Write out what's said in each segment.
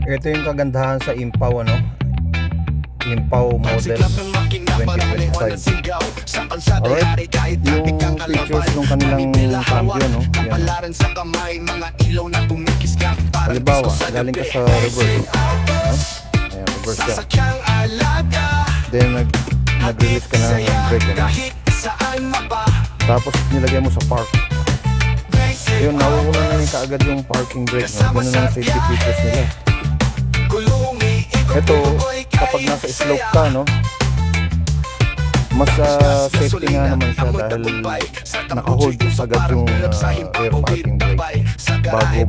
Ito yung kagandahan sa Impaw, ano? Impaw model 2025. Alright, yung features ng kanilang cambio, no? Yan. Halimbawa, galing ka sa reverse, no? Ayan, reverse ka. Then nag-release ka na ng brake, ano? Tapos nilagay mo sa park. Yun, nauuna na yung kaagad yung parking brake, no? Ganun ang safety features nila. Ito, kapag nasa slope ka, no, mas safety nga naman siya dahil naka-hold agad yung rear parking brake bago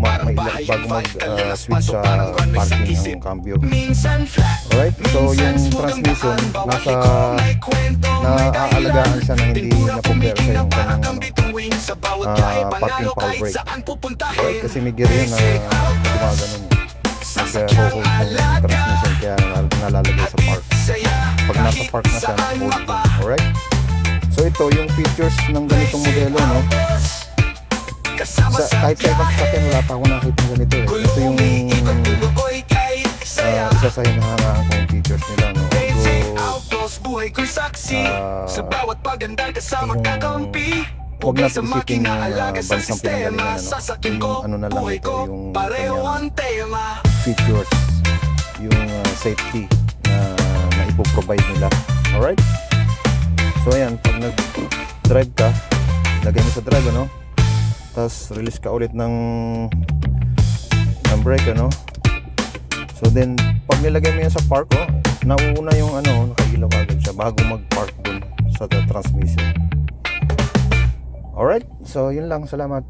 mag-switch sa parking ng cambio. Alright, so yung transmission naaalagaan siya na hindi na-compare sa yung kanyang parking power brake. Alright, kasi may gear yun na gumaganon nag-hold ng transmission kaya nalalagay sa park. Pag nasa park na siya, naka-hold din. Alright? So ito yung features ng ganitong modelo, no? Kahit sa ibang sasakyan wala pa ako nakita ng ganito, eh. Ito yung isa sa hinahangaan kong features nila, no? Huwag na isipin bansang pinanggalingan, ano? Yung ano na lang ito, yung kanyang features, yung safety na ipoprovide nila. Alright? So ayan, pag nag-drive ka, lagay mo sa drive, ano? Tapos release ka ulit ng brake, ano? So then, pag nilagay mo yan sa park, oh, nauuna yung ano, nakailaw agad siya bago mag-park dun sa transmission. Alright, so yun lang, salamat.